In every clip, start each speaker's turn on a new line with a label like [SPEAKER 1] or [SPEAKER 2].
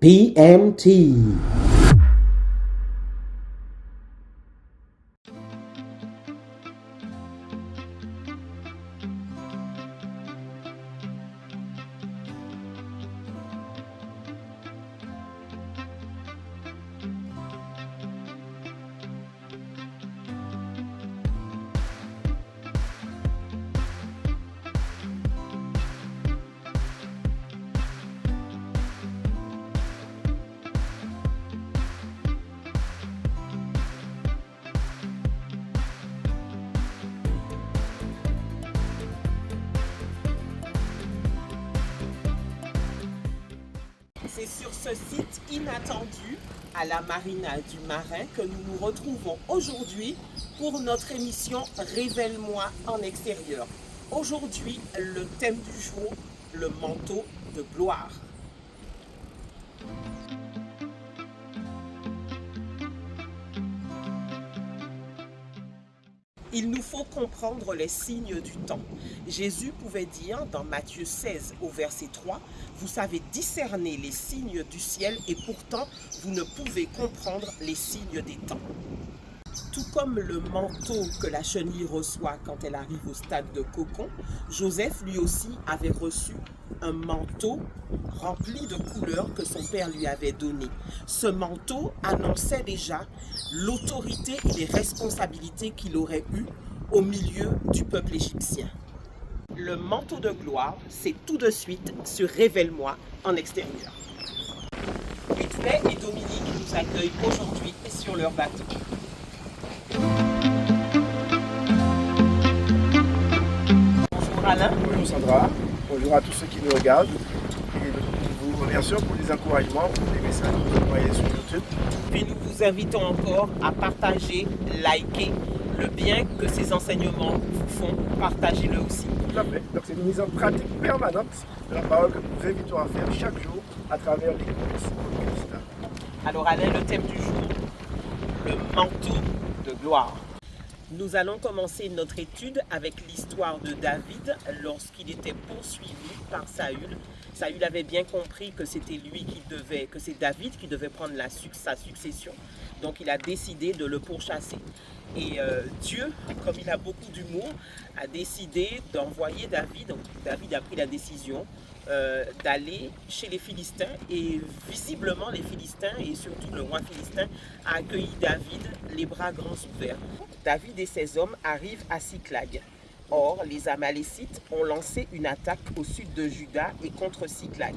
[SPEAKER 1] PMT.
[SPEAKER 2] C'est sur ce site inattendu à la Marina du Marin que nous nous retrouvons aujourd'hui pour notre émission Révèle-moi en extérieur. Aujourd'hui, le thème du jour, le manteau de gloire. Il nous faut comprendre les signes du temps. Jésus pouvait dire dans Matthieu 16 au verset 3, « Vous savez discerner les signes du ciel et pourtant vous ne pouvez comprendre les signes des temps. » Tout comme le manteau que la chenille reçoit quand elle arrive au stade de cocon, Joseph lui aussi avait reçu un manteau rempli de couleurs que son père lui avait donné. Ce manteau annonçait déjà l'autorité et les responsabilités qu'il aurait eues au milieu du peuple égyptien. Le manteau de gloire, c'est tout de suite sur Révèle-moi en extérieur. Whitney et Dominique nous accueillent aujourd'hui sur leur bateau. Bonjour Alain.
[SPEAKER 3] Bonjour Sandra, bonjour à tous ceux qui nous regardent et nous vous remercions pour les encouragements, pour les messages que vous envoyez sur YouTube.
[SPEAKER 2] Puis nous vous invitons encore à partager, liker le bien que ces enseignements vous font, partagez-le aussi.
[SPEAKER 3] Tout à fait, donc c'est une mise en pratique permanente de la parole que nous vous invitons à faire chaque jour à travers l'Église au Christ.
[SPEAKER 2] Alors Alain, le thème du jour, le manteau de gloire. Nous allons commencer notre étude avec l'histoire de David lorsqu'il était poursuivi par Saül. Saül avait bien compris que c'était que c'est David qui devait prendre sa succession. Donc il a décidé de le pourchasser. Et Dieu, comme il a beaucoup d'humour, a décidé d'envoyer David. Donc David a pris la décision d'aller chez les Philistins, et visiblement les Philistins et surtout le roi philistin a accueilli David les bras grands ouverts. David et ses hommes arrivent à Siclag. Or, les Amalécites ont lancé une attaque au sud de Juda et contre Siclag.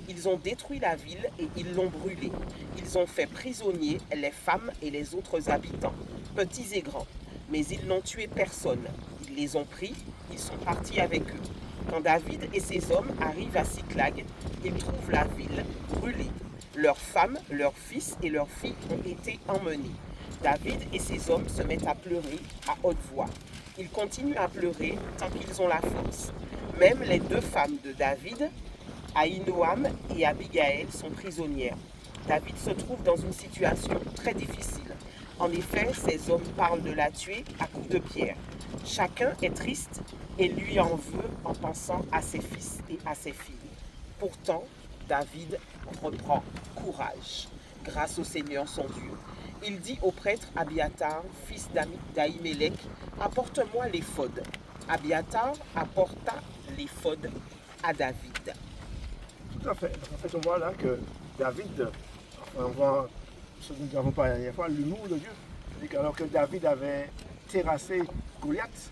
[SPEAKER 2] Ils ont détruit la ville et ils l'ont brûlée. Ils ont fait prisonniers les femmes et les autres habitants, petits et grands. Mais ils n'ont tué personne. Ils les ont pris, ils sont partis avec eux. Quand David et ses hommes arrivent à Siclag, ils trouvent la ville brûlée. Leurs femmes, leurs fils et leurs filles ont été emmenés. David et ses hommes se mettent à pleurer à haute voix. Ils continuent à pleurer tant qu'ils ont la force. Même les deux femmes de David, Ahinoam et Abigaël, sont prisonnières. David se trouve dans une situation très difficile. En effet, ses hommes parlent de la tuer à coups de pierre. Chacun est triste et lui en veut en pensant à ses fils et à ses filles. Pourtant, David reprend courage grâce au Seigneur son Dieu. Il dit au prêtre Abiatar, fils d'Ahimelech, « Apporte-moi l'éphod. » Abiatar apporta l'éphod à David.
[SPEAKER 3] Tout à fait. En fait, on voit là que David, on voit ce que nous avons parlé la dernière fois, l'humour de Dieu. C'est-à-dire qu'alors que David avait terrassé Goliath,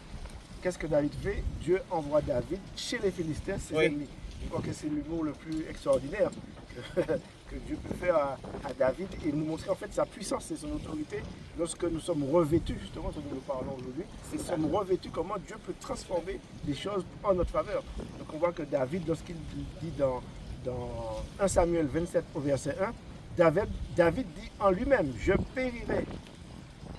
[SPEAKER 3] qu'est-ce que David fait? Dieu envoie David chez les Philistins, ses ennemis. Je crois que c'est l'humour le plus extraordinaire que Dieu peut faire à David et nous montrer en fait sa puissance et son autorité lorsque nous sommes revêtus, justement ce dont nous parlons aujourd'hui, nous sommes revêtus, comment Dieu peut transformer des choses en notre faveur. Donc on voit que David, lorsqu'il dit dans 1 Samuel 27 au verset 1, David dit en lui-même, je périrai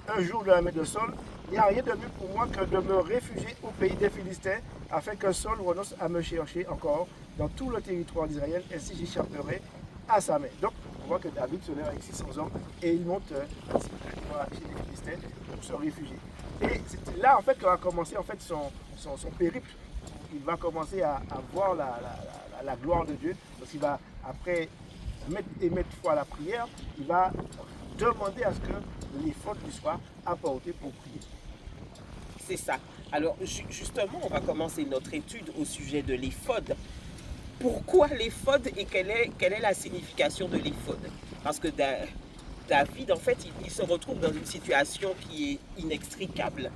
[SPEAKER 3] un jour de la main de Saul, il n'y a rien de mieux pour moi que de me réfugier au pays des Philistins afin que Saul renonce à me chercher encore dans tout le territoire d'Israël, ainsi j'échapperai à sa main. Donc on voit que David se lève avec 600 hommes et il monte chez les Philistins pour se réfugier. Et c'est là en fait qu'on va commencer en fait son périple. Il va commencer à voir la gloire de Dieu. Donc il va, après émettre foi à la prière, il va demander à ce que l'éphod lui soit apporté pour prier.
[SPEAKER 2] C'est ça. Alors justement, on va commencer notre étude au sujet de l'éphod. Pourquoi l'éphod et quelle est la signification de l'éphod? Parce que David, en fait, il se retrouve dans une situation qui est inextricable.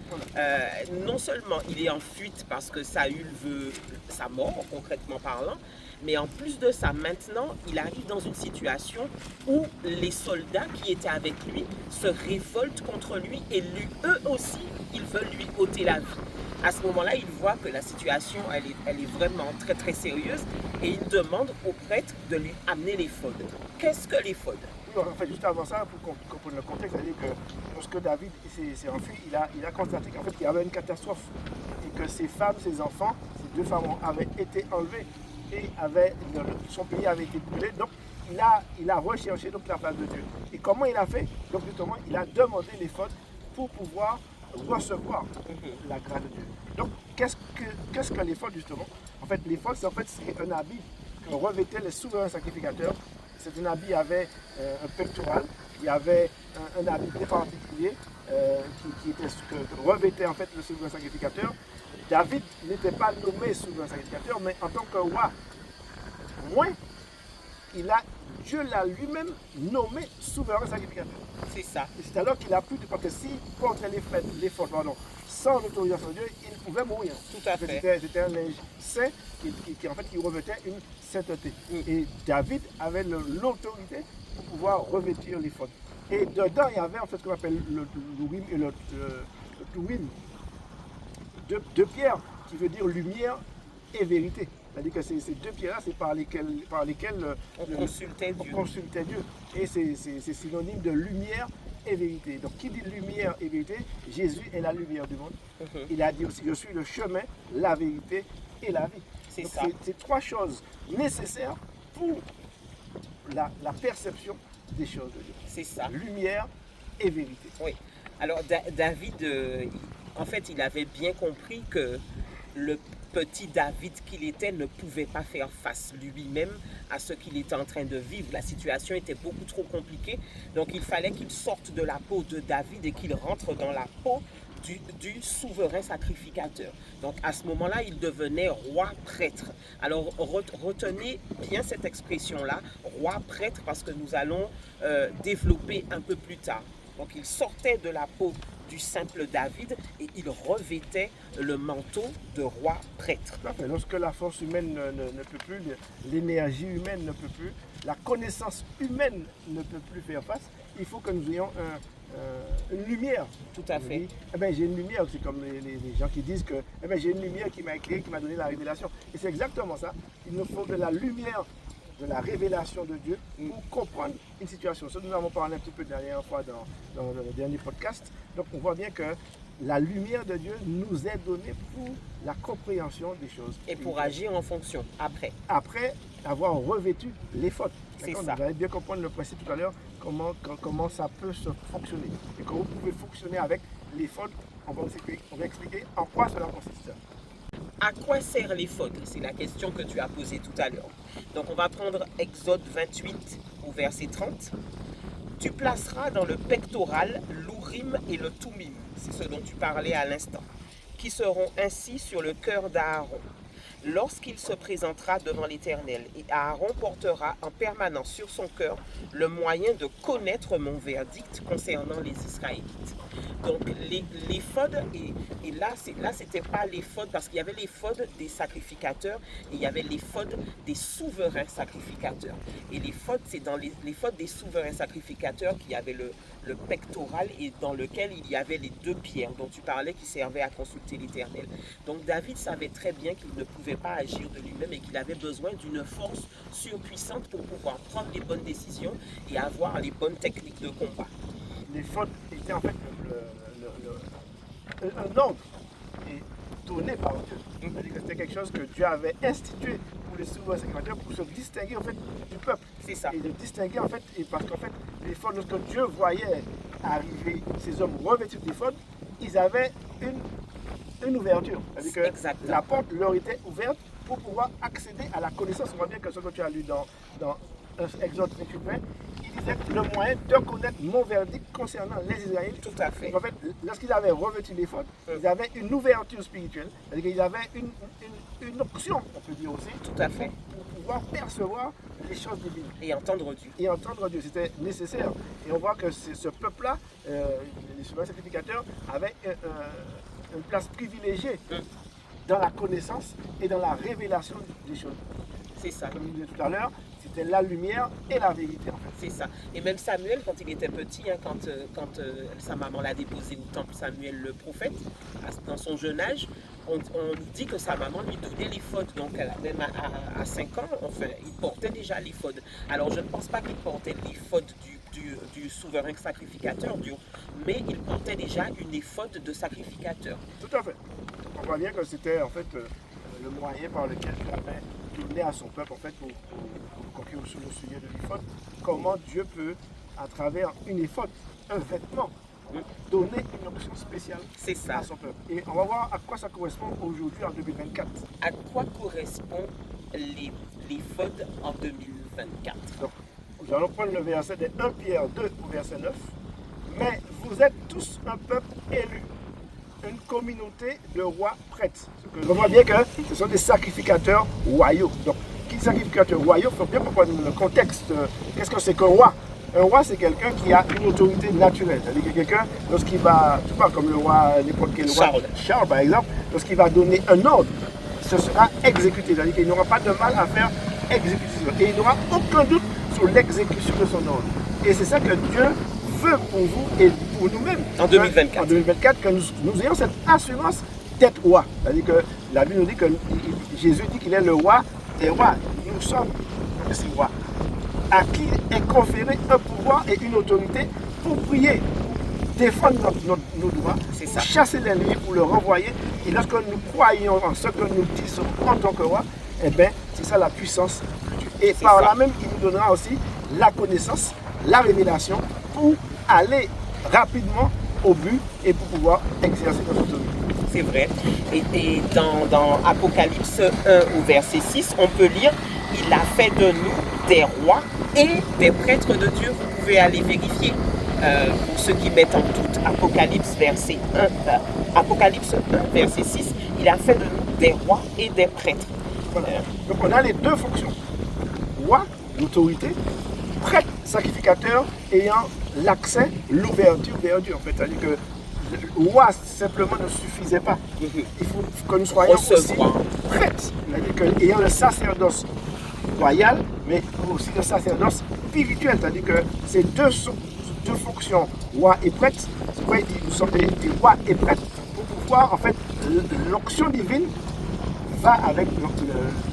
[SPEAKER 2] Non seulement il est en fuite parce que Saül veut sa mort, concrètement parlant, mais en plus de ça, maintenant, il arrive dans une situation où les soldats qui étaient avec lui se révoltent contre lui et eux aussi, ils veulent lui ôter la vie. À ce moment-là, il voit que la situation, elle est vraiment très très sérieuse et il demande au prêtre de lui amener l'éphod. Qu'est-ce que l'éphod?
[SPEAKER 3] Oui, en fait, juste avant ça, pour comprendre le contexte, c'est-à-dire que lorsque David s'est enfui, il a constaté qu'en fait, il y avait une catastrophe et que ses femmes, ses enfants, ses deux femmes avaient été enlevées et son pays avait été brûlé. Donc, il a recherché donc, la face de Dieu. Et comment il a fait? Donc, justement, il a demandé l'éphod pour pouvoir recevoir la grâce de Dieu. Donc, qu'est-ce que l'éphod, justement? En fait, l'éphod, c'est un habit que revêtaient les souverains sacrificateurs. C'est un habit, il y avait un pectoral, il y avait un habit bien particulier que revêtait en fait le souverain sacrificateur. David n'était pas nommé souverain sacrificateur, mais en tant que roi, moins, Dieu l'a lui-même nommé souverain sacrificateur.
[SPEAKER 2] C'est ça.
[SPEAKER 3] Et c'est alors qu'il a pu, parce que s'il portait l'éphod, sans l'autorisation de Dieu, il pouvait mourir.
[SPEAKER 2] Tout à fait.
[SPEAKER 3] C'était un linge saint qui revêtait une sainteté. Et David avait l'autorité pour pouvoir revêtir l'éphod. Et dedans, il y avait en fait ce qu'on appelle le Urim et le Thummim. Deux pierres qui veut dire lumière et vérité. C'est-à-dire que ces deux pierres-là, c'est par lesquelles
[SPEAKER 2] on
[SPEAKER 3] consultait Dieu. Et c'est synonyme de lumière et vérité. Donc, qui dit lumière et vérité? Jésus est la lumière du monde. Il a dit aussi, je suis le chemin, la vérité et la vie.
[SPEAKER 2] C'est
[SPEAKER 3] donc,
[SPEAKER 2] ça.
[SPEAKER 3] C'est trois choses nécessaires pour la perception des choses de Dieu.
[SPEAKER 2] C'est ça.
[SPEAKER 3] Lumière et vérité.
[SPEAKER 2] Oui. Alors, David, en fait, il avait bien compris que le petit David qu'il était ne pouvait pas faire face lui-même à ce qu'il était en train de vivre. La situation était beaucoup trop compliquée. Donc, il fallait qu'il sorte de la peau de David et qu'il rentre dans la peau du souverain sacrificateur. Donc, à ce moment-là, il devenait roi-prêtre. Alors, retenez bien cette expression-là, roi-prêtre, parce que nous allons développer un peu plus tard. Donc, il sortait de la peau du simple David et il revêtait le manteau de roi prêtre.
[SPEAKER 3] Lorsque la force humaine ne peut plus, l'énergie humaine ne peut plus, la connaissance humaine ne peut plus faire face, il faut que nous ayons une lumière.
[SPEAKER 2] Tout à fait.
[SPEAKER 3] J'ai une lumière, c'est comme les gens qui disent que j'ai une lumière qui m'a éclairé, qui m'a donné la révélation. Et c'est exactement ça. Il nous faut de la lumière, de la révélation de Dieu pour comprendre une situation. Ça, nous avons parlé un petit peu la dernière fois dans le dernier podcast. Donc on voit bien que la lumière de Dieu nous est donnée pour la compréhension des choses.
[SPEAKER 2] Et pour agir en fonction, après.
[SPEAKER 3] Après avoir revêtu l'éphod.
[SPEAKER 2] C'est ça.
[SPEAKER 3] Vous allez bien comprendre le principe tout à l'heure, comment ça peut se fonctionner. Et comment vous pouvez fonctionner avec l'éphod. On va expliquer en quoi cela consiste.
[SPEAKER 2] À quoi sert l'éphod? C'est la question que tu as posée tout à l'heure. Donc on va prendre Exode 28 au verset 30. Tu placeras dans le pectoral l'Urim et le Thummim, c'est ce dont tu parlais à l'instant, qui seront ainsi sur le cœur d'Aaron. Lorsqu'il se présentera devant l'Éternel, et Aaron portera en permanence sur son cœur le moyen de connaître mon verdict concernant les Israélites. Donc l'éphod, et là c'était pas l'éphod, parce qu'il y avait l'éphod des sacrificateurs et il y avait l'éphod des souverains sacrificateurs. Et l'éphod, c'est dans l'éphod des souverains sacrificateurs qu'il y avait le pectoral et dans lequel il y avait les deux pierres dont tu parlais qui servaient à consulter l'Éternel. Donc David savait très bien qu'il ne pouvait pas agir de lui-même et qu'il avait besoin d'une force surpuissante pour pouvoir prendre les bonnes décisions et avoir les bonnes techniques de combat.
[SPEAKER 3] L'éphod était en fait un ordre donné par Dieu. C'est-à-dire que c'était quelque chose que Dieu avait institué pour les souverains sacrificateurs pour se distinguer en fait du peuple.
[SPEAKER 2] C'est ça.
[SPEAKER 3] Et de distinguer en fait, parce qu'en fait, l'éphod, lorsque Dieu voyait arriver ces hommes revêtus d'éphod, ils avaient une ouverture. C'est-à-dire que
[SPEAKER 2] Exactement.
[SPEAKER 3] la porte leur était ouverte pour pouvoir accéder à la connaissance. On voit bien que ce que tu as lu dans Exode 28, il disait le moyen de connaître mon verdict concernant les Israélites.
[SPEAKER 2] Tout à fait.
[SPEAKER 3] En fait, lorsqu'ils avaient revêtu les fautes, ils avaient une ouverture spirituelle. C'est-à-dire qu'ils avaient une option, on peut dire aussi,
[SPEAKER 2] Tout à fait.
[SPEAKER 3] pour pouvoir percevoir les choses divines.
[SPEAKER 2] Et entendre Dieu.
[SPEAKER 3] Et entendre Dieu, c'était nécessaire. Et on voit que ce peuple-là, les souverains sacrificateurs, avaient une place privilégiée dans la connaissance et dans la révélation des choses.
[SPEAKER 2] C'est ça.
[SPEAKER 3] Comme je disais tout à l'heure, c'était la lumière et la vérité en fait.
[SPEAKER 2] C'est ça. Et même Samuel, quand il était petit, hein, quand sa maman l'a déposé au temple, Samuel le prophète, dans son jeune âge, on dit que sa maman lui donnait l'éphod. Donc même à 5 ans, enfin, il portait déjà l'éphod. Alors je ne pense pas qu'il portait l'éphod du souverain sacrificateur, mais il portait déjà une éphod de sacrificateur.
[SPEAKER 3] Tout à fait. On voit bien que c'était en fait le moyen par lequel Dieu avait donné à son peuple en fait pour conquérir sur le sujet de l'éphod. Comment Dieu peut, à travers une éphod, un vêtement, donner une option spéciale
[SPEAKER 2] C'est ça.
[SPEAKER 3] à son peuple. Et on va voir à quoi ça correspond aujourd'hui en 2024.
[SPEAKER 2] À quoi correspond l'éphod en 2024?
[SPEAKER 3] Donc, nous allons prendre le verset de 1 Pierre 2 au verset 9. Mais vous êtes tous un peuple élu, une communauté de rois prêtres. On voit bien que ce sont des sacrificateurs royaux. Donc, qui est sacrificateur royaux, il faut bien comprendre le contexte. Qu'est-ce que c'est qu'un roi? Un roi, c'est quelqu'un qui a une autorité naturelle. C'est-à-dire que quelqu'un, lorsqu'il va, tu vois, comme le roi, n'importe quel roi, Charles par exemple, lorsqu'il va donner un ordre, ce sera exécuté. C'est-à-dire qu'il n'aura pas de mal à faire exécution. Et il n'aura aucun doute sur l'exécution de son ordre. Et c'est ça que Dieu veut pour vous et pour nous-mêmes.
[SPEAKER 2] En 2024.
[SPEAKER 3] En 2024, que nous ayons cette assurance d'être roi. C'est-à-dire que la Bible nous dit que Jésus dit qu'il est le roi des rois. Nous sommes ces rois. À qui est conféré un pouvoir et une autorité pour prier, pour défendre nos droits, pour chasser l'ennemi, pour le renvoyer. Et lorsque nous croyons en ce que nous disons en tant que roi, eh bien, c'est ça la puissance de Dieu. Et par là même, il nous donnera aussi la connaissance, la révélation pour aller rapidement au but et pour pouvoir exercer notre autorité.
[SPEAKER 2] C'est vrai. Et dans Apocalypse 1 au verset 6, on peut lire « Il a fait de nous des rois et des prêtres de Dieu ». Vous pouvez aller vérifier pour ceux qui mettent en doute Apocalypse 1, verset 6. « Il a fait de nous des rois et des prêtres ».
[SPEAKER 3] Voilà. Donc on a les deux fonctions. Roi, l'autorité, prêtre, sacrificateur, ayant l'accès, l'ouverture vers Dieu. En fait, c'est-à-dire que le roi simplement ne suffisait pas. Il faut que nous soyons aussi prêtres. C'est-à-dire qu'ayant le sacerdoce royal, mais aussi le sacerdoce spirituel. C'est-à-dire que ces deux fonctions, roi et prêtre, c'est pourquoi il dit nous sommes des rois et prêtres, pour pouvoir, en fait, l'onction divine va avec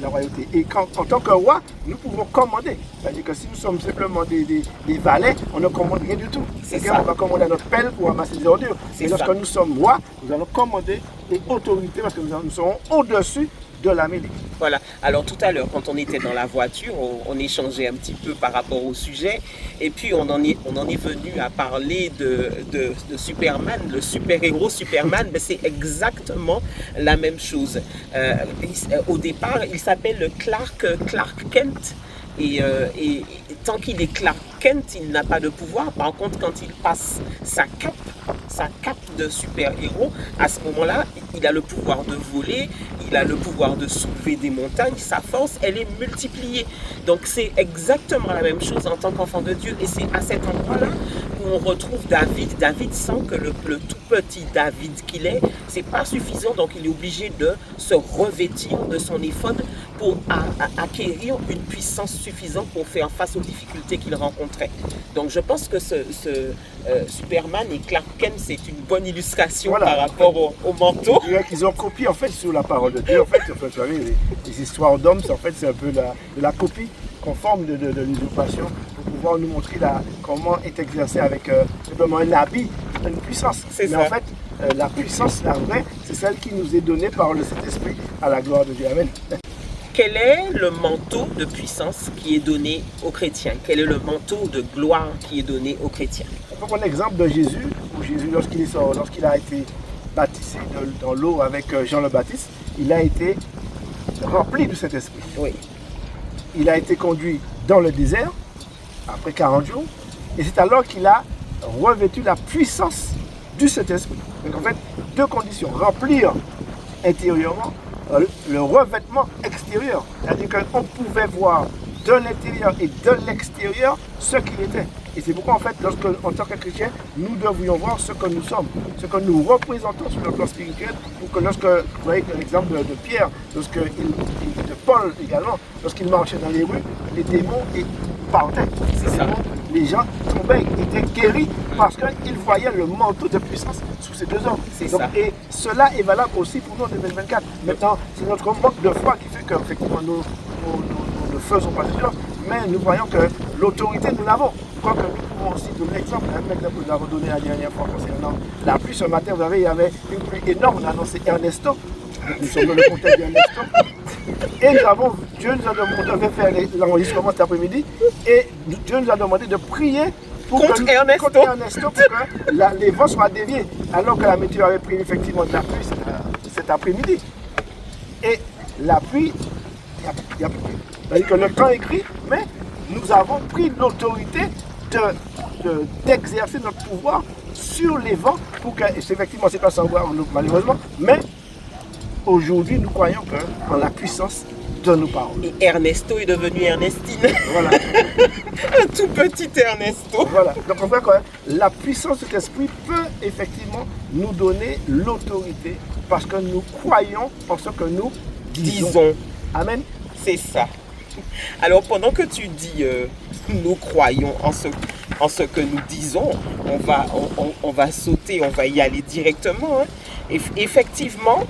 [SPEAKER 3] la royauté. Et en tant que roi, nous pouvons commander. C'est-à-dire que si nous sommes simplement des valets, on ne commande rien du tout. On va commander à notre pelle pour ramasser des ordures. Et lorsque nous sommes rois, nous allons commander des autorités parce que nous serons au-dessus de la mêlée.
[SPEAKER 2] Voilà. Alors tout à l'heure, quand on était dans la voiture, on échangeait un petit peu par rapport au sujet. Et puis on en est venu à parler de Superman, le super-héros Superman. Mais c'est exactement la même chose. Au départ, il s'appelle Clark Kent. Et tant qu'il est Clark Kent, il n'a pas de pouvoir. Par contre, quand il passe sa cape de super-héros, à ce moment-là, il a le pouvoir de voler, il a le pouvoir de soulever des montagnes, sa force, elle est multipliée. Donc c'est exactement la même chose en tant qu'enfant de Dieu. Et c'est à cet endroit-là où on retrouve David. David sent que le tout petit David qu'il est, c'est pas suffisant. Donc il est obligé de se revêtir de son éphod pour acquérir une puissance suffisante pour faire face aux difficultés qu'il rencontrait. Donc je pense que Superman et Clark Kent, c'est une bonne illustration par rapport au manteau.
[SPEAKER 3] Ils ont copié en fait sur la parole de Dieu. En fait, vous savez, les histoires d'hommes, en fait, c'est un peu de la copie conforme de l'usurpation pour pouvoir nous montrer comment est exercé avec simplement un habit, une puissance. Mais en fait, la puissance, la vraie, c'est celle qui nous est donnée par le Saint-Esprit à la gloire de Dieu. Amen.
[SPEAKER 2] Quel est le manteau de puissance qui est donné aux chrétiens? Quel est le manteau de gloire qui est donné aux chrétiens?
[SPEAKER 3] On peut prendre l'exemple de Jésus, où Jésus Jésus, lorsqu'il a été baptisé dans l'eau avec Jean le Baptiste, il a été rempli du Saint-Esprit.
[SPEAKER 2] Oui.
[SPEAKER 3] Il a été conduit dans le désert après 40 jours et c'est alors qu'il a revêtu la puissance du Saint-Esprit. Donc en fait, deux conditions, remplir intérieurement, le revêtement extérieur. C'est-à-dire qu'on pouvait voir de l'intérieur et de l'extérieur ce qu'il était. Et c'est pourquoi en fait, en tant que chrétien, nous devrions voir ce que nous sommes, ce que nous représentons sur le plan spirituel, pour que lorsque, vous voyez l'exemple de Pierre, de Paul également, lorsqu'il marchait dans les rues, les démons partaient.
[SPEAKER 2] C'est ça.
[SPEAKER 3] Les gens tombaient, étaient guéris parce qu'ils voyaient le manteau de puissance sous ces deux hommes.
[SPEAKER 2] Donc,
[SPEAKER 3] et cela est valable aussi pour nous en 2024. Maintenant, c'est notre manque de foi qui fait qu'effectivement nous ne faisons pas de choses, mais nous voyons que l'autorité, nous l'avons. Je crois que nous pouvons aussi donner l'exemple, un exemple que nous avons donné la dernière fois concernant la pluie. Ce matin, vous savez, il y avait une pluie énorme, on a annoncé Ernesto. Nous sommes dans le contexte d'Ernesto. Et Dieu nous a demandé, on va faire l'enregistrement cet après-midi, et Dieu nous a demandé de prier
[SPEAKER 2] contre Ernesto
[SPEAKER 3] pour que les vents soient déviés, alors que la météo avait pris effectivement de la pluie cet après-midi. Et la pluie, il n'y a plus de pluie. C'est-à-dire que le temps est gris, mais nous avons pris l'autorité d'exercer notre pouvoir sur les vents pour que, effectivement, c'est pas sans voir malheureusement, mais aujourd'hui, nous croyons en la puissance de nos paroles.
[SPEAKER 2] Et Ernesto est devenu Ernestine.
[SPEAKER 3] Voilà.
[SPEAKER 2] Un tout petit Ernesto.
[SPEAKER 3] Voilà. Donc on voit que la puissance de cet esprit peut effectivement nous donner l'autorité parce que nous croyons en ce que nous disons. Amen.
[SPEAKER 2] C'est ça. Alors pendant que tu dis nous croyons en ce que nous disons, on va sauter, on va y aller directement. Effectivement,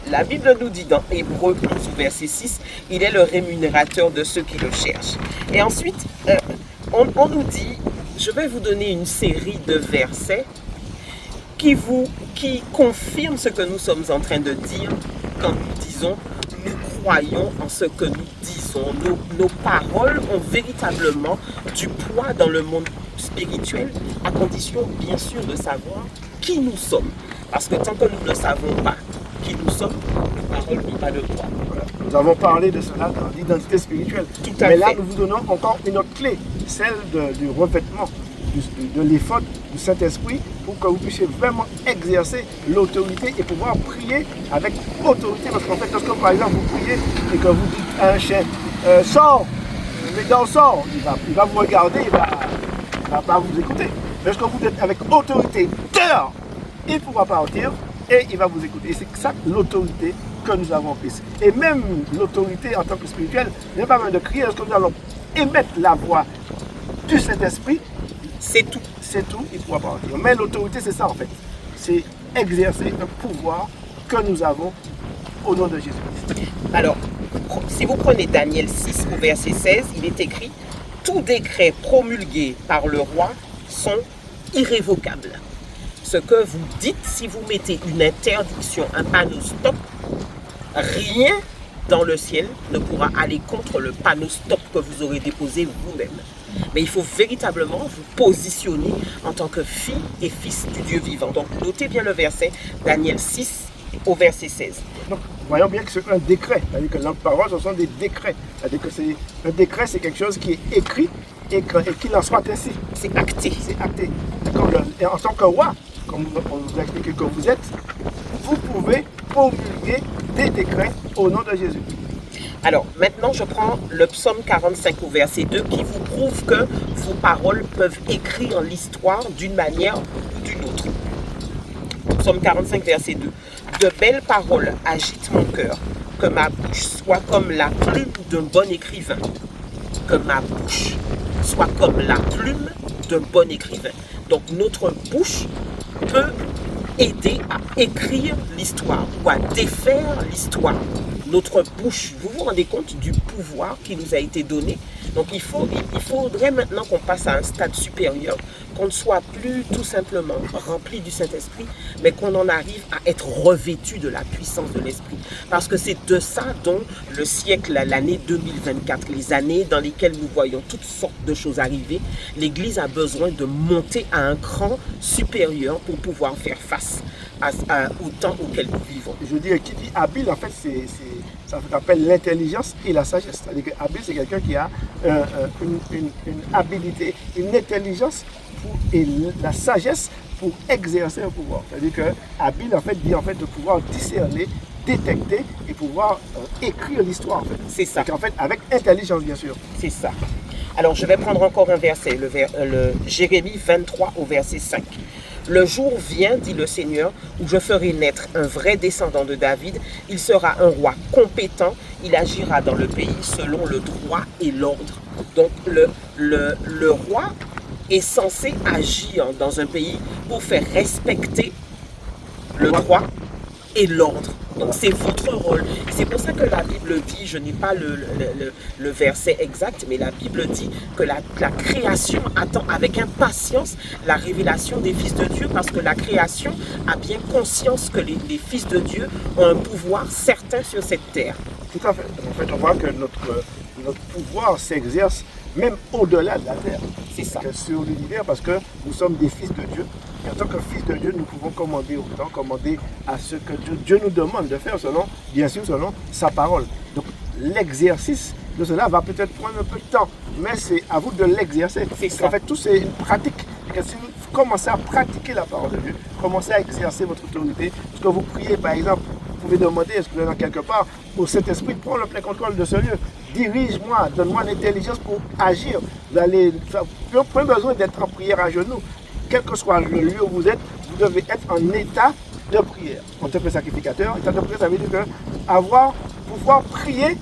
[SPEAKER 2] la Bible nous dit dans Hébreux 11, verset 6, il est le rémunérateur de ceux qui le cherchent. Et ensuite, on nous dit, je vais vous donner une série de versets qui confirment ce que nous sommes en train de dire quand nous disons nous croyons en ce que nous disons. Nos paroles ont véritablement du poids dans le monde spirituel, à condition bien sûr de savoir qui nous sommes. Parce que tant que nous ne savons pas qui nous sommes, nos paroles n'ont pas de poids.
[SPEAKER 3] Voilà. Nous avons parlé de cela dans l'identité spirituelle. Mais là, nous vous donnons encore une autre clé, celle du revêtement, de l'éphod du Saint-Esprit, pour que vous puissiez vraiment exercer l'autorité et pouvoir prier avec autorité. Parce qu'en fait, lorsque par exemple vous priez et que vous dites à un chien, sors, mais dans sort, il va vous regarder, il va pas vous écouter. Mais lorsque vous êtes avec autorité, dehors, il pourra partir et il va vous écouter. Et c'est ça l'autorité que nous avons prise. Et même l'autorité en tant que spirituelle, il n'y a pas besoin de crier. Lorsque nous allons émettre la voix du Saint-Esprit,
[SPEAKER 2] c'est tout.
[SPEAKER 3] C'est tout, il pourra partir. Mais l'autorité, c'est ça en fait. C'est exercer un pouvoir que nous avons au nom de Jésus.
[SPEAKER 2] Alors, si vous prenez Daniel 6 au verset 16, il est écrit « Tous décrets promulgués par le roi sont irrévocables. Ce que vous dites, si vous mettez une interdiction, un panneau stop, rien dans le ciel ne pourra aller contre le panneau stop que vous aurez déposé vous-même. Mais il faut véritablement vous positionner en tant que fille et fils du Dieu vivant. Donc, notez bien le verset, Daniel 6 au verset 16.
[SPEAKER 3] Donc, voyons bien que c'est un décret. C'est-à-dire que nos paroles, ce sont des décrets. C'est-à-dire que un décret, c'est quelque chose qui est écrit et qu'il en soit ainsi.
[SPEAKER 2] C'est acté.
[SPEAKER 3] C'est acté. Et en tant que roi, comme on vous a expliqué que vous êtes, vous pouvez promulguer des décrets au nom de Jésus.
[SPEAKER 2] Alors, maintenant, je prends le psaume 45 au verset 2 qui vous prouve que vos paroles peuvent écrire l'histoire d'une manière ou d'une autre. Psaume 45, verset 2. De belles paroles agitent mon cœur, que ma bouche soit comme la plume d'un bon écrivain. Que ma bouche soit comme la plume d'un bon écrivain. Donc, notre bouche peut aider à écrire l'histoire ou à défaire l'histoire. notre bouche. Vous vous rendez compte du pouvoir qui nous a été donné? Donc il faudrait maintenant qu'on passe à un stade supérieur, qu'on ne soit plus tout simplement rempli du Saint-Esprit, mais qu'on en arrive à être revêtu de la puissance de l'Esprit. Parce que c'est de ça dont le siècle, l'année 2024, les années dans lesquelles nous voyons toutes sortes de choses arriver, l'Église a besoin de monter à un cran supérieur pour pouvoir faire face au temps auquel nous vivons.
[SPEAKER 3] Je dis, qui dit habile, en fait, ça s'appelle l'intelligence et la sagesse. C'est-à-dire que habile, c'est quelqu'un qui a une habilité, une intelligence et la sagesse pour exercer un pouvoir. C'est-à-dire que habile, en fait, dit en fait de pouvoir discerner, détecter et pouvoir écrire l'histoire, en fait.
[SPEAKER 2] C'est ça.
[SPEAKER 3] Donc, en fait, avec intelligence, bien sûr.
[SPEAKER 2] C'est ça. Alors, je vais prendre encore un verset, le Jérémie 23 au verset 5. Le jour vient, dit le Seigneur, où je ferai naître un vrai descendant de David. Il sera un roi compétent. Il agira dans le pays selon le droit et l'ordre. Donc, le roi est censé agir dans un pays pour faire respecter le droit et l'ordre. Donc c'est votre rôle. C'est pour ça que la Bible dit, je n'ai pas le verset exact, mais la Bible dit que la création attend avec impatience la révélation des fils de Dieu, parce que la création a bien conscience que les fils de Dieu ont un pouvoir certain sur cette terre.
[SPEAKER 3] Tout à fait. En fait, on voit que notre pouvoir s'exerce même au-delà de la terre.
[SPEAKER 2] C'est ça.
[SPEAKER 3] Sur l'univers, parce que nous sommes des fils de Dieu. Et en tant que fils de Dieu, nous pouvons commander au temps, commander à ce que Dieu nous demande de faire, bien sûr, selon sa parole. Donc l'exercice de cela va peut-être prendre un peu de temps, mais c'est à vous de l'exercer. En fait, tout c'est une pratique. Et si vous commencez à pratiquer la parole de Dieu, commencez à exercer votre autorité, parce que vous priez, par exemple, vous pouvez demander, est-ce que vous êtes dans quelque part, au Saint-Esprit, prends le plein contrôle de ce lieu. Dirige-moi, donne-moi l'intelligence pour agir. Vous n'avez pas besoin d'être en prière à genoux. Quel que soit le lieu où vous êtes, vous devez être en état de prière. En tant que sacrificateur, état de prière, ça veut dire pouvoir prier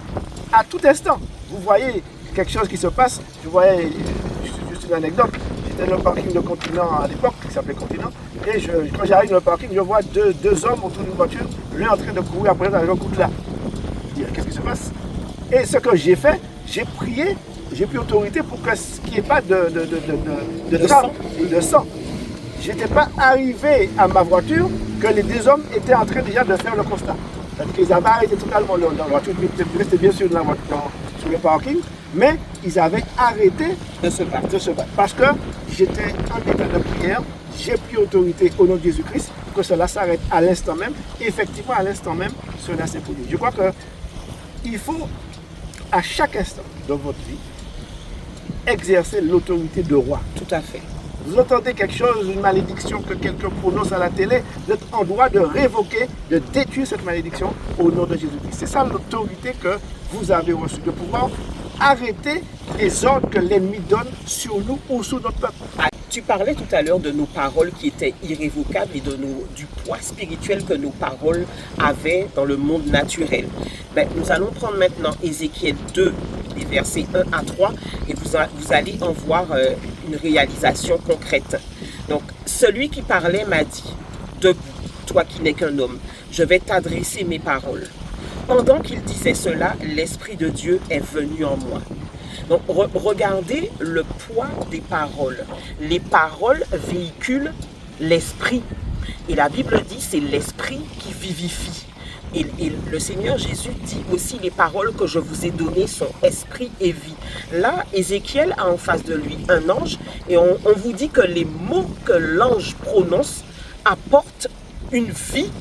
[SPEAKER 3] à tout instant. Vous voyez quelque chose qui se passe, je voyais juste une anecdote. J'étais dans le parking de Continent à l'époque, qui s'appelait Continent, et quand j'arrive dans le parking, je vois deux hommes autour d'une voiture, l'un en train de courir après l'autre avec un coutelas. Je dis, qu'est-ce qui se passe? Et ce que j'ai fait, j'ai prié, j'ai pris autorité pour qu'il n'y ait pas de sang. Je n'étais pas arrivé à ma voiture que les deux hommes étaient en train déjà de faire le constat. C'est-à-dire qu'ils avaient arrêté totalement la voiture, ils restaient bien sûr dans sur le parking, mais ils avaient arrêté de se battre. Parce que j'étais en état de prière, j'ai pris autorité au nom de Jésus-Christ pour que cela s'arrête à l'instant même. Et effectivement, à l'instant même, cela s'est produit. Je crois qu'il faut, à chaque instant de votre vie, exercer l'autorité de roi.
[SPEAKER 2] Tout à fait.
[SPEAKER 3] Vous entendez quelque chose, une malédiction que quelqu'un prononce à la télé, vous êtes en droit de révoquer, de détruire cette malédiction au nom de Jésus-Christ. C'est ça l'autorité que vous avez reçue, de pouvoir arrêter les ordres que l'ennemi donne sur nous ou sur notre peuple.
[SPEAKER 2] Tu parlais tout à l'heure de nos paroles qui étaient irrévocables et du poids spirituel que nos paroles avaient dans le monde naturel. Nous allons prendre maintenant Ézéchiel 2, les versets 1 à 3, et vous allez en voir une réalisation concrète. Donc, celui qui parlait m'a dit, debout, toi qui n'es qu'un homme, je vais t'adresser mes paroles. Pendant qu'il disait cela, l'Esprit de Dieu est venu en moi. Donc, regardez le poids des paroles. Les paroles véhiculent l'esprit. Et la Bible dit, c'est l'esprit qui vivifie. Et le Seigneur Jésus dit aussi, les paroles que je vous ai données sont esprit et vie. Là, Ézéchiel a en face de lui un ange, et on vous dit que les mots que l'ange prononce apportent une vie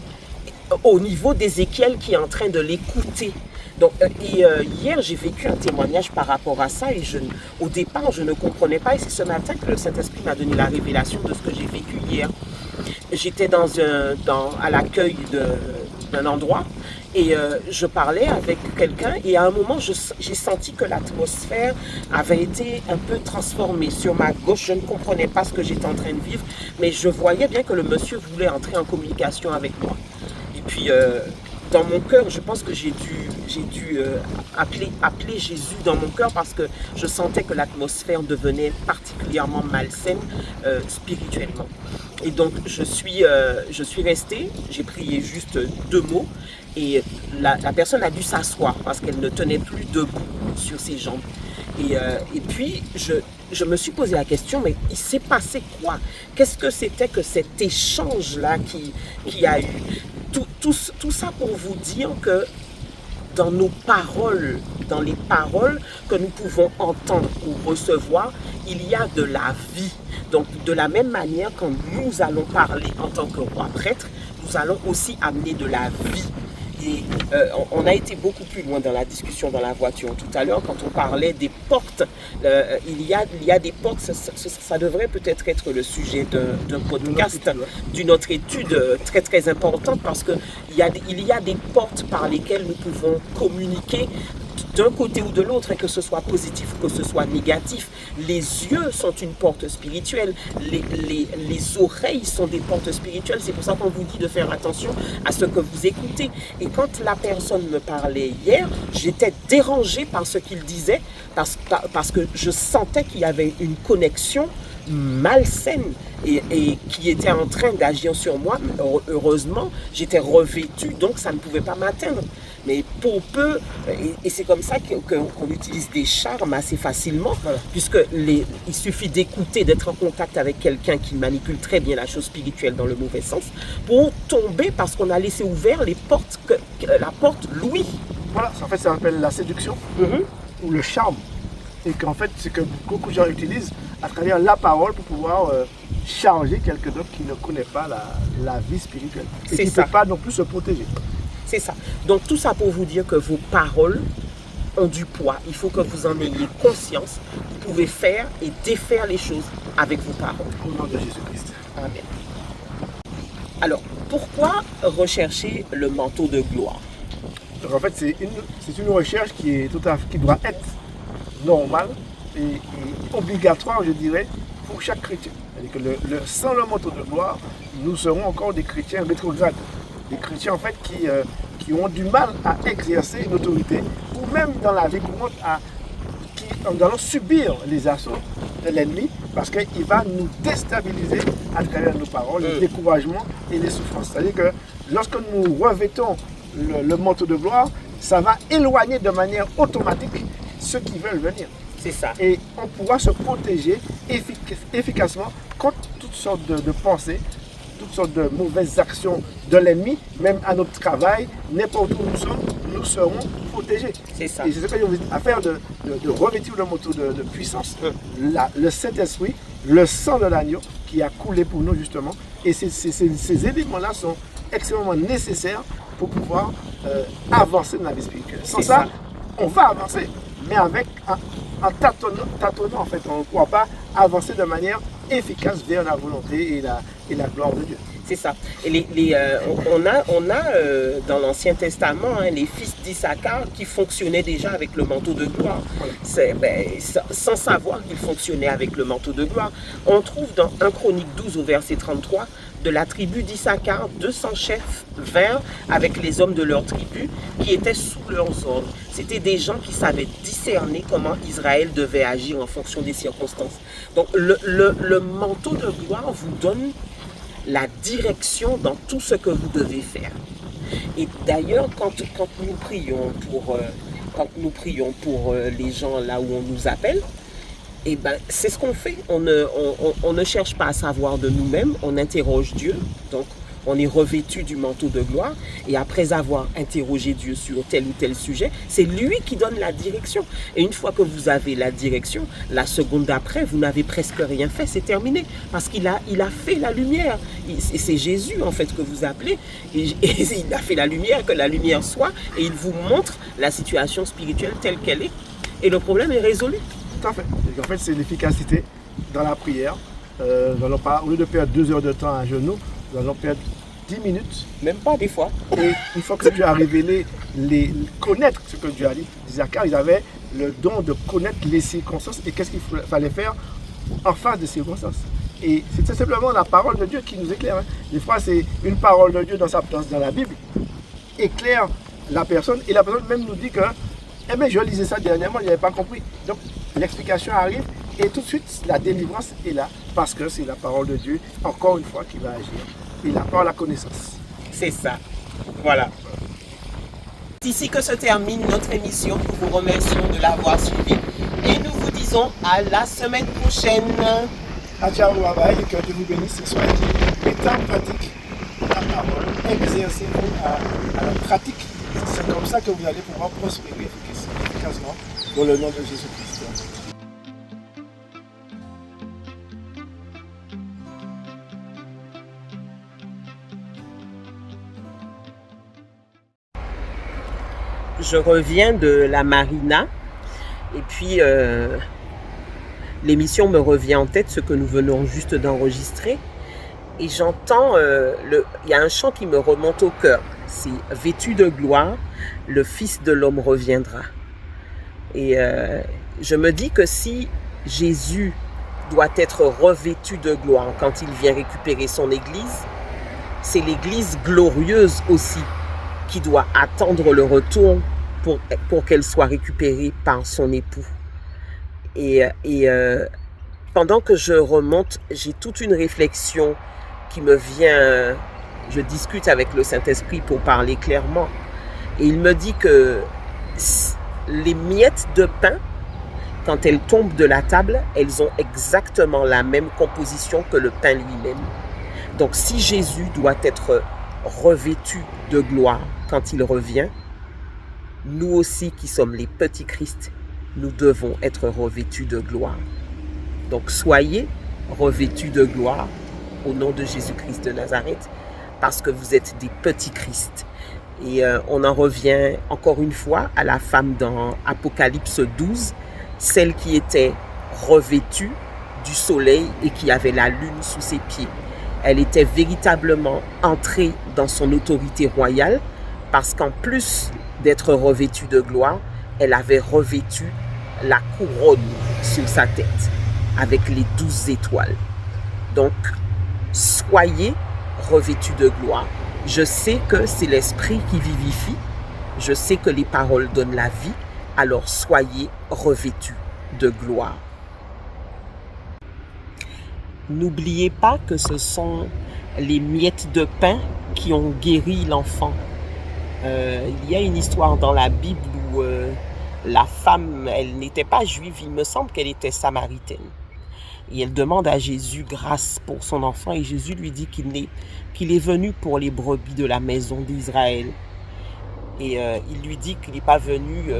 [SPEAKER 2] au niveau d'Ézéchiel qui est en train de l'écouter. Donc, hier, j'ai vécu un témoignage par rapport à ça, et au départ, je ne comprenais pas, et c'est ce matin que le Saint-Esprit m'a donné la révélation de ce que j'ai vécu hier. J'étais à l'accueil d'un endroit, et je parlais avec quelqu'un, et à un moment, j'ai senti que l'atmosphère avait été un peu transformée. Sur ma gauche, je ne comprenais pas ce que j'étais en train de vivre, mais je voyais bien que le monsieur voulait entrer en communication avec moi. Et puis, dans mon cœur, je pense que j'ai dû appeler Jésus dans mon cœur parce que je sentais que l'atmosphère devenait particulièrement malsaine spirituellement. Et donc je suis restée, j'ai prié juste 2 mots et la personne a dû s'asseoir parce qu'elle ne tenait plus debout sur ses jambes. Et puis je me suis posé la question, mais il s'est passé quoi? Qu'est-ce que c'était que cet échange-là qui a eu? Tout ça pour vous dire que dans nos paroles, dans les paroles que nous pouvons entendre ou recevoir, il y a de la vie. Donc de la même manière, quand nous allons parler en tant que roi prêtre, nous allons aussi amener de la vie. Et on a été beaucoup plus loin dans la discussion dans la voiture tout à l'heure quand on parlait des portes. Il y a des portes, ça devrait peut-être être le sujet d'un podcast, d'une autre étude très très importante parce qu'il y a des portes par lesquelles nous pouvons communiquer d'un côté ou de l'autre, et que ce soit positif ou que ce soit négatif. Les yeux sont une porte spirituelle, les oreilles sont des portes spirituelles. C'est pour ça qu'on vous dit de faire attention à ce que vous écoutez. Et quand la personne me parlait hier, j'étais dérangée par ce qu'il disait parce que je sentais qu'il y avait une connexion malsaine et qui était en train d'agir sur moi. Heureusement, j'étais revêtue, donc ça ne pouvait pas m'atteindre. Mais pour peu, et c'est comme ça qu'on utilise des charmes assez facilement, puisque il suffit d'écouter, d'être en contact avec quelqu'un qui manipule très bien la chose spirituelle dans le mauvais sens, pour tomber parce qu'on a laissé ouvert la porte Louis.
[SPEAKER 3] Voilà, en fait ça s'appelle la séduction ou le charme. Et qu'en fait, c'est que beaucoup de gens utilisent à travers la parole pour pouvoir charger quelqu'un d'autre qui ne connaît pas la vie spirituelle et qui ne peut pas non plus se protéger.
[SPEAKER 2] C'est ça. Donc tout ça pour vous dire que vos paroles ont du poids. Il faut que vous en ayez conscience. Vous pouvez faire et défaire les choses avec vos paroles.
[SPEAKER 3] Au nom de Jésus-Christ.
[SPEAKER 2] Amen. Alors, pourquoi rechercher le manteau de gloire?
[SPEAKER 3] Donc en fait, c'est une recherche qui doit être normale et obligatoire, je dirais, pour chaque chrétien. C'est-à-dire que sans le manteau de gloire, nous serons encore des chrétiens rétrogrades. Des chrétiens en fait qui ont du mal à exercer une autorité, ou même dans la vie courante, nous allons subir les assauts de l'ennemi parce qu'il va nous déstabiliser à travers nos paroles, le découragement et les souffrances. C'est-à-dire que lorsque nous revêtons le manteau de gloire, ça va éloigner de manière automatique ceux qui veulent venir.
[SPEAKER 2] C'est ça.
[SPEAKER 3] Et on pourra se protéger efficacement contre toutes sortes de pensées, toutes sortes de mauvaises actions de l'ennemi, même à notre travail, n'importe où nous serons protégés.
[SPEAKER 2] C'est ça.
[SPEAKER 3] Et c'est ce que je vous dis, affaire de revêtir le manteau de puissance, le Saint-Esprit, le sang de l'agneau qui a coulé pour nous justement. Et ces éléments-là sont extrêmement nécessaires pour pouvoir avancer dans la vie spirituelle. Sans ça, on va avancer, mais avec un tâtonnant en fait. On ne pourra pas avancer de manière efficace vers la volonté et la gloire de Dieu.
[SPEAKER 2] C'est ça. Et on a dans l'Ancien Testament les fils d'Issachar qui fonctionnaient déjà avec le manteau de gloire. Sans savoir qu'ils fonctionnaient avec le manteau de gloire. On trouve dans 1 Chronique 12 au verset 33, de la tribu d'Issachar, 200 chefs vinrent avec les hommes de leur tribu qui étaient sous leurs ordres. C'était des gens qui savaient discerner comment Israël devait agir en fonction des circonstances. Donc le manteau de gloire vous donne la direction dans tout ce que vous devez faire. Et d'ailleurs, quand nous prions pour les gens là où on nous appelle, et c'est ce qu'on fait. On ne cherche pas à savoir de nous-mêmes, on interroge Dieu. Donc, on est revêtu du manteau de gloire. Et après avoir interrogé Dieu sur tel ou tel sujet, c'est lui qui donne la direction. Et une fois que vous avez la direction, la seconde d'après, vous n'avez presque rien fait, c'est terminé. Parce qu'il a fait la lumière. C'est Jésus, en fait, que vous appelez. Et il a fait la lumière, que la lumière soit. Et il vous montre la situation spirituelle telle qu'elle est. Et le problème est résolu.
[SPEAKER 3] Tout à fait. En fait, c'est l'efficacité dans la prière. Au lieu de perdre 2 heures de temps à genoux, nous allons perdre 10 minutes.
[SPEAKER 2] Même pas des fois.
[SPEAKER 3] Et une fois que Dieu a révélé, connaître ce que Dieu a dit, Isaac, il avait le don de connaître les circonstances et qu'est-ce qu'il fallait faire en face des circonstances. Et c'est simplement la parole de Dieu qui nous éclaire. Des fois, c'est une parole de Dieu dans la Bible. éclaire la personne et la personne même nous dit que eh bien, je lisais ça dernièrement, je n'avais pas compris. Donc l'explication arrive et tout de suite la délivrance est là parce que c'est la parole de Dieu, encore une fois, qui va agir. Il apporte la connaissance.
[SPEAKER 2] C'est ça. Voilà. C'est ici que se termine notre émission. Nous vous remercions de l'avoir suivi et nous vous disons à la semaine prochaine.
[SPEAKER 3] Ciao, bye bye, que Dieu vous bénisse ce soir. Mettez en pratique la parole, exercez-vous à la pratique. C'est comme ça que vous allez pouvoir prospérer efficacement dans le nom de Jésus-Christ.
[SPEAKER 2] Je reviens de la marina et puis l'émission me revient en tête, ce que nous venons juste d'enregistrer. Et j'entends, il y a un chant qui me remonte au cœur. C'est « Vêtu de gloire, le Fils de l'homme reviendra ». Et je me dis que si Jésus doit être revêtu de gloire quand il vient récupérer son Église, c'est l'Église glorieuse aussi qui doit attendre le retour pour qu'elle soit récupérée par son époux. Et pendant que je remonte, j'ai toute une réflexion qui me vient. Je discute avec le Saint-Esprit pour parler clairement. Et il me dit que les miettes de pain, quand elles tombent de la table, elles ont exactement la même composition que le pain lui-même. Donc si Jésus doit être revêtu de gloire quand il revient, nous aussi qui sommes les petits Christ, nous devons être revêtus de gloire. Donc soyez revêtus de gloire au nom de Jésus-Christ de Nazareth, parce que vous êtes des petits Christ. Et on en revient encore une fois à la femme dans Apocalypse 12, celle qui était revêtue du soleil et qui avait la lune sous ses pieds. Elle était véritablement entrée dans son autorité royale parce qu'en plus d'être revêtue de gloire, elle avait revêtu la couronne sur sa tête avec les 12 étoiles. Donc, soyez revêtus de gloire. Je sais que c'est l'Esprit qui vivifie. Je sais que les paroles donnent la vie. Alors, soyez revêtus de gloire. N'oubliez pas que ce sont les miettes de pain qui ont guéri l'enfant. Il y a une histoire dans la Bible où la femme, elle n'était pas juive, il me semble qu'elle était samaritaine. Et elle demande à Jésus grâce pour son enfant et Jésus lui dit qu'il est venu pour les brebis de la maison d'Israël. Et il lui dit qu'il n'est pas venu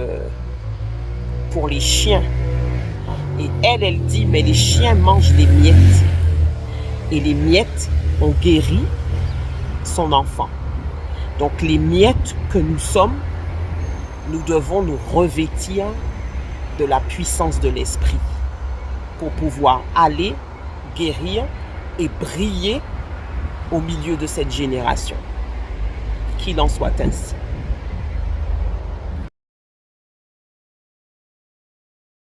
[SPEAKER 2] pour les chiens. Et elle dit, mais les chiens mangent les miettes. Et les miettes ont guéri son enfant. Donc les miettes que nous sommes, nous devons nous revêtir de la puissance de l'Esprit pour pouvoir aller, guérir et briller au milieu de cette génération. Qu'il en soit ainsi.